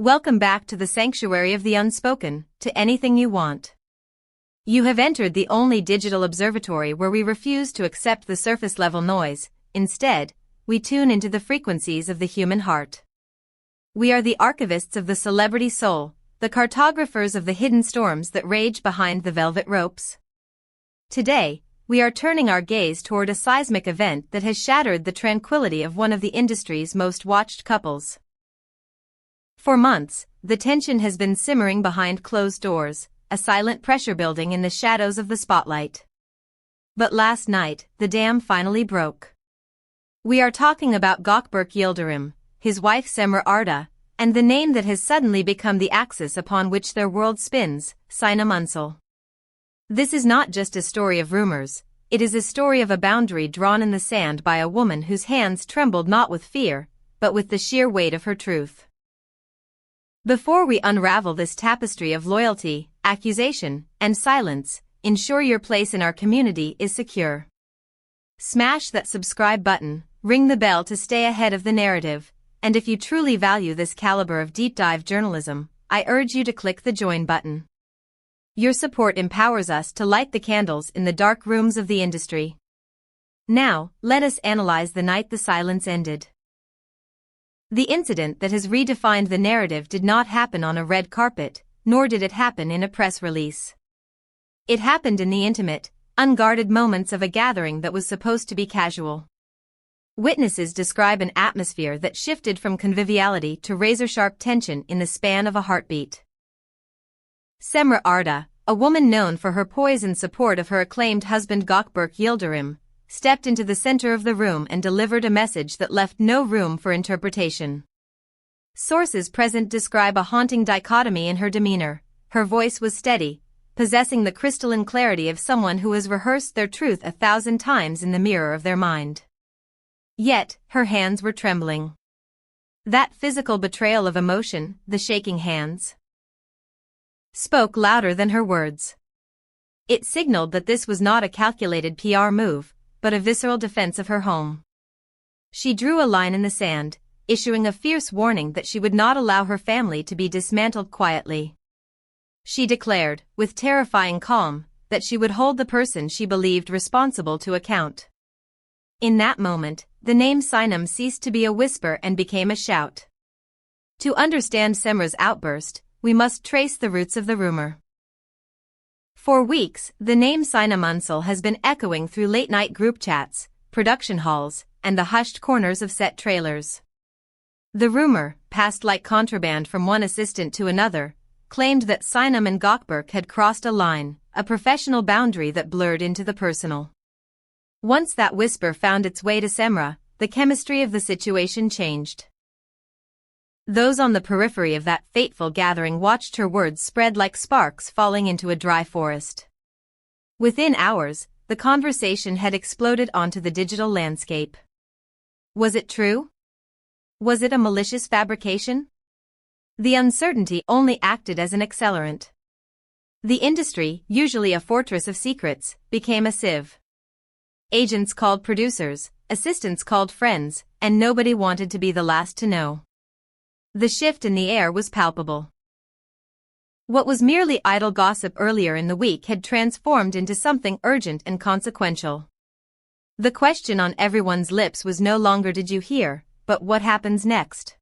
Welcome back to the sanctuary of the unspoken, to anything you want. You have entered the only digital observatory where we refuse to accept the surface-level noise. Instead, we tune into the frequencies of the human heart. We are the archivists of the celebrity soul, the cartographers of the hidden storms that rage behind the velvet ropes. Today, we are turning our gaze toward a seismic event that has shattered the tranquility of one of the industry's most watched couples. For months, the tension has been simmering behind closed doors, a silent pressure building in the shadows of the spotlight. But last night, the dam finally broke. We are talking about Gökberk Yıldırım, his wife Cemre Arda, and the name that has suddenly become the axis upon which their world spins, Sinamunsel. This is not just a story of rumors, it is a story of a boundary drawn in the sand by a woman whose hands trembled not with fear, but with the sheer weight of her truth. Before we unravel this tapestry of loyalty, accusation, and silence, ensure your place in our community is secure. Smash that subscribe button, ring the bell to stay ahead of the narrative, and if you truly value this caliber of deep-dive journalism, I urge you to click the join button. Your support empowers us to light the candles in the dark rooms of the industry. Now, let us analyze the night the silence ended. The incident that has redefined the narrative did not happen on a red carpet, nor did it happen in a press release. It happened in the intimate, unguarded moments of a gathering that was supposed to be casual. Witnesses describe an atmosphere that shifted from conviviality to razor-sharp tension in the span of a heartbeat. Cemre Arda, a woman known for her poise and support of her acclaimed husband Gökberk Yıldırım, stepped into the center of the room and delivered a message that left no room for interpretation. Sources present describe a haunting dichotomy in her demeanor. Her voice was steady, possessing the crystalline clarity of someone who has rehearsed their truth 1,000 times in the mirror of their mind. Yet, her hands were trembling. That physical betrayal of emotion, the shaking hands, spoke louder than her words. It signaled that this was not a calculated PR move, but a visceral defense of her home. She drew a line in the sand, issuing a fierce warning that she would not allow her family to be dismantled quietly. She declared, with terrifying calm, that she would hold the person she believed responsible to account. In that moment, the name Sinem ceased to be a whisper and became a shout. To understand Cemre's outburst, we must trace the roots of the rumor. For weeks, the name Sinamunsel has been echoing through late-night group chats, production halls, and the hushed corners of set trailers. The rumor, passed like contraband from one assistant to another, claimed that Sinem and Gawkberg had crossed a line, a professional boundary that blurred into the personal. Once that whisper found its way to Cemre, the chemistry of the situation changed. Those on the periphery of that fateful gathering watched her words spread like sparks falling into a dry forest. Within hours, the conversation had exploded onto the digital landscape. Was it true? Was it a malicious fabrication? The uncertainty only acted as an accelerant. The industry, usually a fortress of secrets, became a sieve. Agents called producers, assistants called friends, and nobody wanted to be the last to know. The shift in the air was palpable. What was merely idle gossip earlier in the week had transformed into something urgent and consequential. The question on everyone's lips was no longer "Did you hear?" but "What happens next?"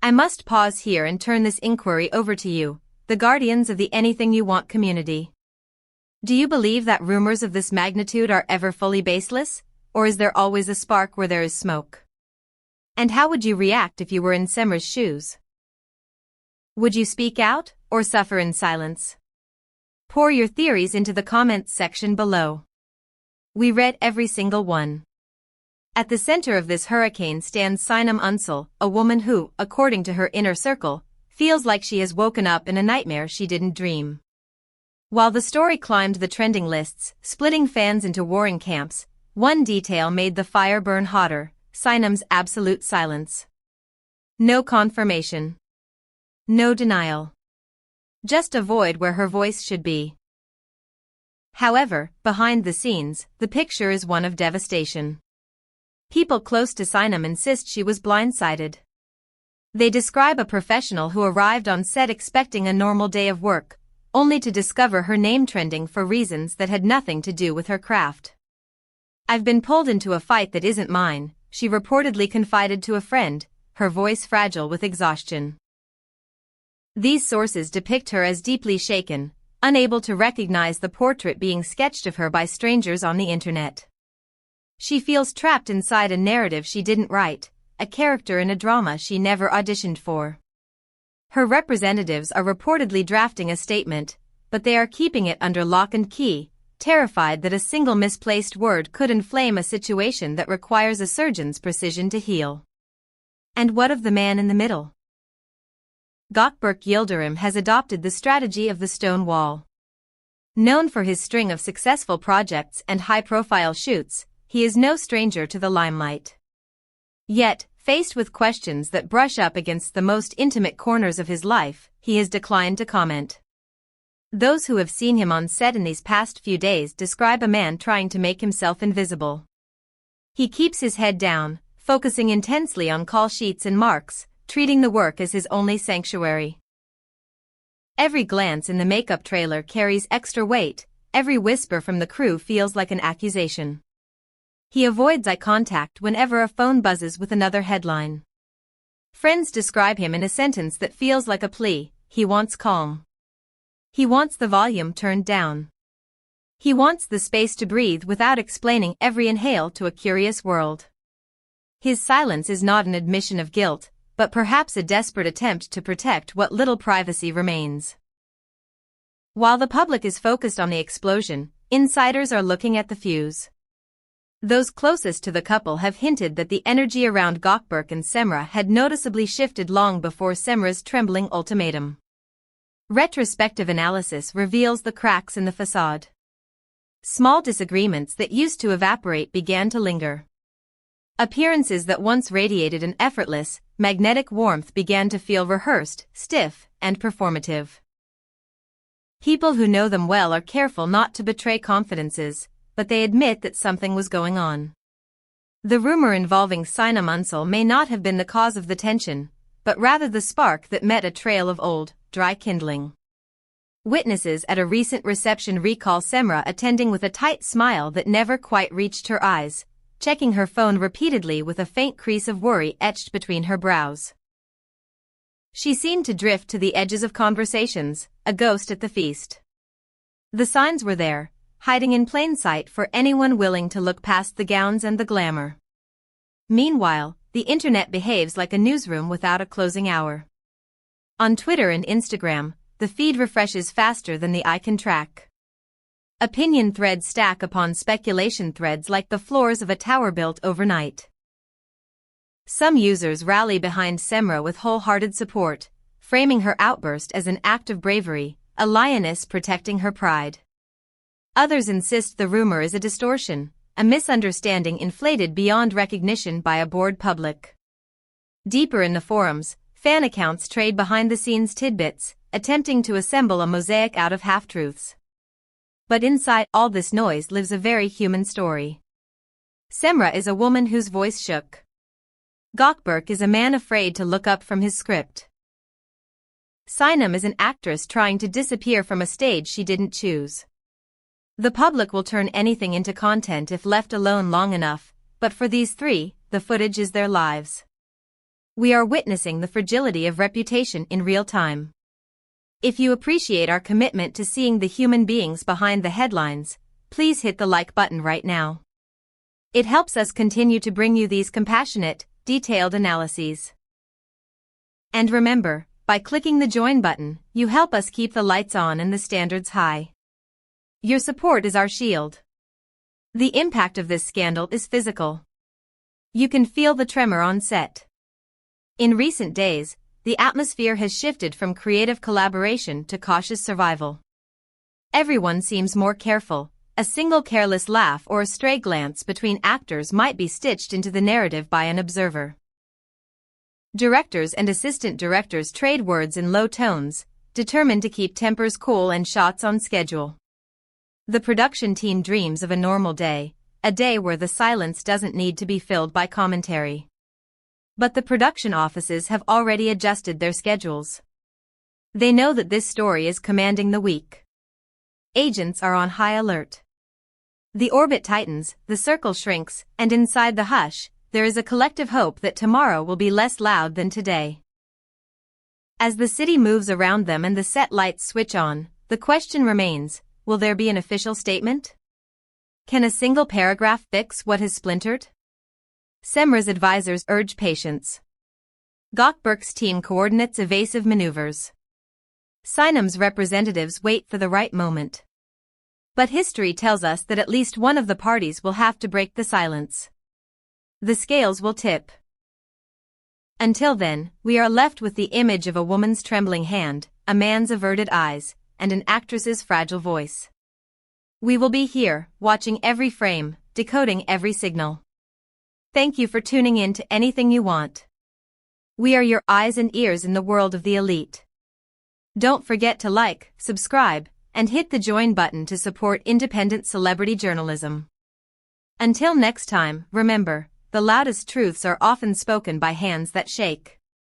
I must pause here and turn this inquiry over to you, the guardians of the Anything You Want community. Do you believe that rumors of this magnitude are ever fully baseless, or is there always a spark where there is smoke? And how would you react if you were in Cemre's shoes? Would you speak out, or suffer in silence? Pour your theories into the comments section below. We read every single one. At the center of this hurricane stands Sinamunsel, a woman who, according to her inner circle, feels like she has woken up in a nightmare she didn't dream. While the story climbed the trending lists, splitting fans into warring camps, one detail made the fire burn hotter: Sinem's absolute silence. No confirmation. No denial. Just a void where her voice should be. However, behind the scenes, the picture is one of devastation. People close to Sinem insist she was blindsided. They describe a professional who arrived on set expecting a normal day of work, only to discover her name trending for reasons that had nothing to do with her craft. "I've been pulled into a fight that isn't mine," she reportedly confided to a friend, her voice fragile with exhaustion. These sources depict her as deeply shaken, unable to recognize the portrait being sketched of her by strangers on the internet. She feels trapped inside a narrative she didn't write, a character in a drama she never auditioned for. Her representatives are reportedly drafting a statement, but they are keeping it under lock and key, terrified that a single misplaced word could inflame a situation that requires a surgeon's precision to heal. And what of the man in the middle? Gökberk Yıldırım has adopted the strategy of the stone wall. Known for his string of successful projects and high-profile shoots, he is no stranger to the limelight. Yet, faced with questions that brush up against the most intimate corners of his life, he has declined to comment. Those who have seen him on set in these past few days describe a man trying to make himself invisible. He keeps his head down, focusing intensely on call sheets and marks, treating the work as his only sanctuary. Every glance in the makeup trailer carries extra weight, every whisper from the crew feels like an accusation. He avoids eye contact whenever a phone buzzes with another headline. Friends describe him in a sentence that feels like a plea: he wants calm. He wants the volume turned down. He wants the space to breathe without explaining every inhale to a curious world. His silence is not an admission of guilt, but perhaps a desperate attempt to protect what little privacy remains. While the public is focused on the explosion, insiders are looking at the fuse. Those closest to the couple have hinted that the energy around Gawkberg and Cemre had noticeably shifted long before Cemre's trembling ultimatum. Retrospective analysis reveals the cracks in the facade. Small disagreements that used to evaporate began to linger. Appearances that once radiated an effortless, magnetic warmth began to feel rehearsed, stiff, and performative. People who know them well are careful not to betray confidences, but they admit that something was going on. The rumor involving Sinamunsel may not have been the cause of the tension, but rather the spark that met a trail of old, dry kindling. Witnesses at a recent reception recall Cemre attending with a tight smile that never quite reached her eyes, checking her phone repeatedly with a faint crease of worry etched between her brows. She seemed to drift to the edges of conversations, a ghost at the feast. The signs were there, hiding in plain sight for anyone willing to look past the gowns and the glamour. Meanwhile, the internet behaves like a newsroom without a closing hour. On Twitter and Instagram, the feed refreshes faster than the eye can track. Opinion threads stack upon speculation threads like the floors of a tower built overnight. Some users rally behind Cemre with wholehearted support, framing her outburst as an act of bravery, a lioness protecting her pride. Others insist the rumor is a distortion, a misunderstanding inflated beyond recognition by a bored public. Deeper in the forums, fan accounts trade behind-the-scenes tidbits, attempting to assemble a mosaic out of half-truths. But inside all this noise lives a very human story. Cemre is a woman whose voice shook. Gawkberg is a man afraid to look up from his script. Sinem is an actress trying to disappear from a stage she didn't choose. The public will turn anything into content if left alone long enough, but for these three, the footage is their lives. We are witnessing the fragility of reputation in real time. If you appreciate our commitment to seeing the human beings behind the headlines, please hit the like button right now. It helps us continue to bring you these compassionate, detailed analyses. And remember, by clicking the join button, you help us keep the lights on and the standards high. Your support is our shield. The impact of this scandal is physical. You can feel the tremor on set. In recent days, the atmosphere has shifted from creative collaboration to cautious survival. Everyone seems more careful. A single careless laugh or a stray glance between actors might be stitched into the narrative by an observer. Directors and assistant directors trade words in low tones, determined to keep tempers cool and shots on schedule. The production team dreams of a normal day, a day where the silence doesn't need to be filled by commentary. But the production offices have already adjusted their schedules. They know that this story is commanding the week. Agents are on high alert. The orbit tightens, the circle shrinks, and inside the hush, there is a collective hope that tomorrow will be less loud than today. As the city moves around them and the set lights switch on, the question remains, will there be an official statement? Can a single paragraph fix what has splintered? Cemre's advisors urge patience. Gawkberg's team coordinates evasive maneuvers. Sinam's representatives wait for the right moment. But history tells us that at least one of the parties will have to break the silence. The scales will tip. Until then, we are left with the image of a woman's trembling hand, a man's averted eyes, and an actress's fragile voice. We will be here, watching every frame, decoding every signal. Thank you for tuning in to Anything You Want. We are your eyes and ears in the world of the elite. Don't forget to like, subscribe, and hit the join button to support independent celebrity journalism. Until next time, remember, the loudest truths are often spoken by hands that shake.